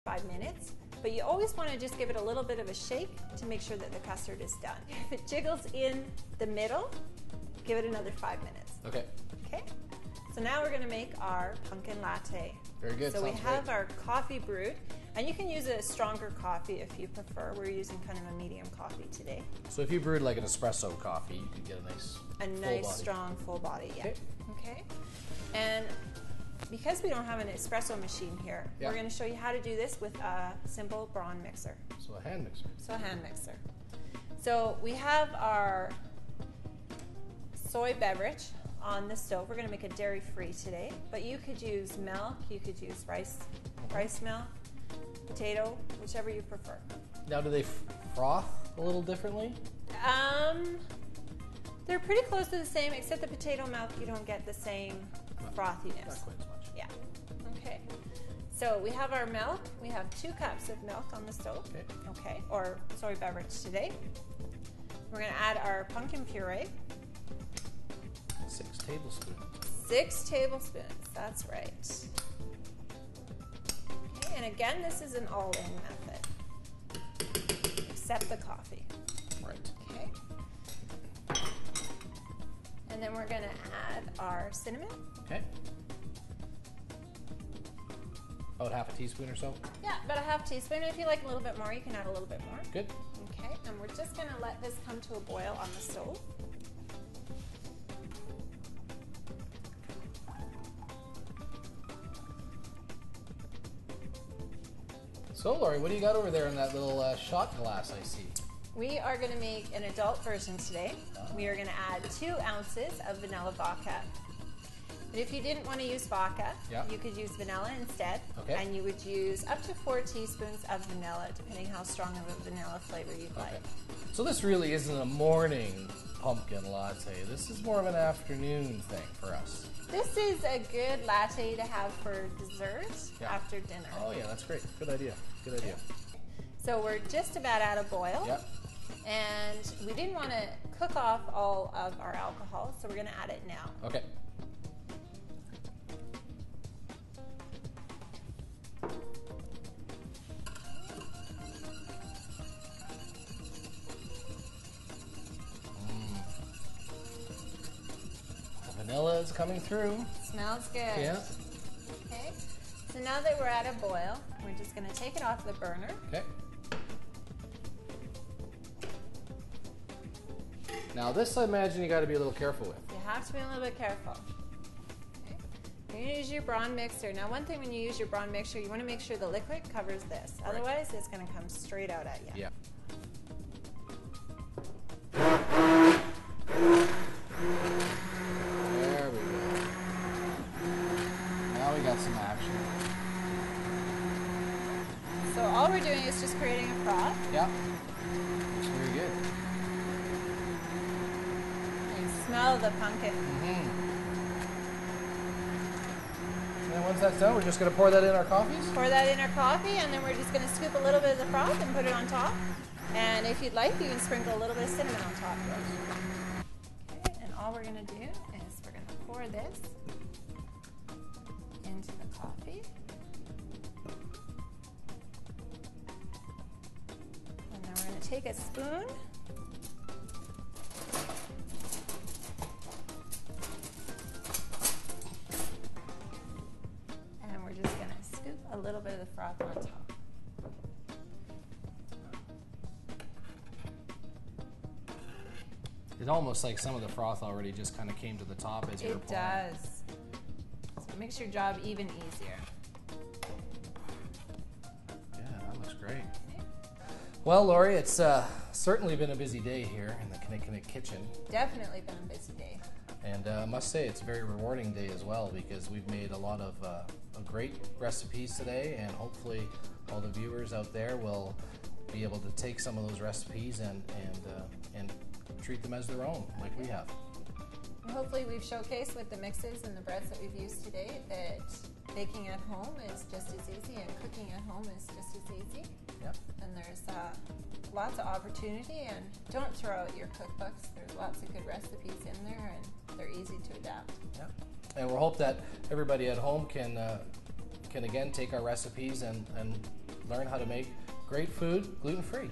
5 minutes, but you always want to just give it a little bit of a shake to make sure that the custard is done. If it jiggles in the middle, give it another 5 minutes. Okay. Okay. So now we're going to make our pumpkin latte. Very good. So we Sounds have great. our coffee brewed, and you can use a stronger coffee if you prefer. We're using kind of a medium coffee today. So if you brewed like an espresso coffee, you could get a nice full body. Strong full body. Yeah. Okay. Okay. And because we don't have an espresso machine here, yeah. we're going to show you how to do this with a simple brawn mixer. So a hand mixer. So a hand mixer. So we have our soy beverage on the stove. We're going to make it dairy-free today, but you could use milk, you could use rice milk, potato, whichever you prefer. Now, do they froth a little differently? They're pretty close to the same, except the potato milk, you don't get the same frothiness. Not quite as much. Yeah. Okay. So we have our milk. We have 2 cups of milk on the stove. Okay. Okay. Or soy beverage today. We're going to add our pumpkin puree. 6 tablespoons. 6 tablespoons. That's right. Okay. And again, this is an all-in method, except the coffee. Right. Okay. And then we're going to add our cinnamon. Okay. About half a teaspoon or so? Yeah, about a half teaspoon. If you like a little bit more, you can add a little bit more. Good. Okay, and we're just going to let this come to a boil on the stove. So, Lori, what do you got over there in that little shot glass I see? We are going to make an adult version today. We are going to add 2 ounces of vanilla vodka. But if you didn't want to use vodka, you could use vanilla instead. Okay. And you would use up to 4 teaspoons of vanilla, depending how strong of a vanilla flavor you'd like. So this really isn't a morning pumpkin latte. This is more of an afternoon thing for us. This is a good latte to have for dessert after dinner. Oh yeah, that's great. Good idea. Good idea. So we're just about at a boil. Yep. And we didn't want to cook off all of our alcohol, so we're going to add it now. Okay. Vanilla is coming through. Smells good. Yeah. Okay. So now that we're at a boil, we're just going to take it off the burner. Okay. Now this, I imagine, you got to be a little careful with. You have to be a little bit careful. Okay. You're going to use your brawn mixer. Now, one thing when you use your brawn mixer, you want to make sure the liquid covers this. Right. Otherwise, it's going to come straight out at you. Yeah. There we go. Now we got some action. So all we're doing is just creating a froth. Yeah. Looks very good. You smell the pumpkin. And then once that's done, we're just going to pour that in our coffees? Pour that in our coffee, and then we're just going to scoop a little bit of the froth and put it on top. And if you'd like, you can sprinkle a little bit of cinnamon on top. Okay, and all we're going to do is we're going to pour this into the coffee. And then we're going to take a spoon. And we're just going to scoop a little bit of the froth on top. It's almost like some of the froth already just kind of came to the top as you were pouring. It does. So it makes your job even easier. Yeah, that looks great. Well, Lori, it's certainly been a busy day here in the Kinnikinnick kitchen. Definitely been a busy day. And I must say it's a very rewarding day as well, because we've made a lot of great recipes today, and hopefully all the viewers out there will be able to take some of those recipes and treat them as their own, like we have. And hopefully we've showcased with the mixes and the breads that we've used today that baking at home is just as easy and cooking at home is just as easy. Yep. And there's lots of opportunity, and don't throw out your cookbooks. There's lots of good recipes in there, and they're easy to adapt. Yep. And we hope that everybody at home can again take our recipes and learn how to make great food gluten-free.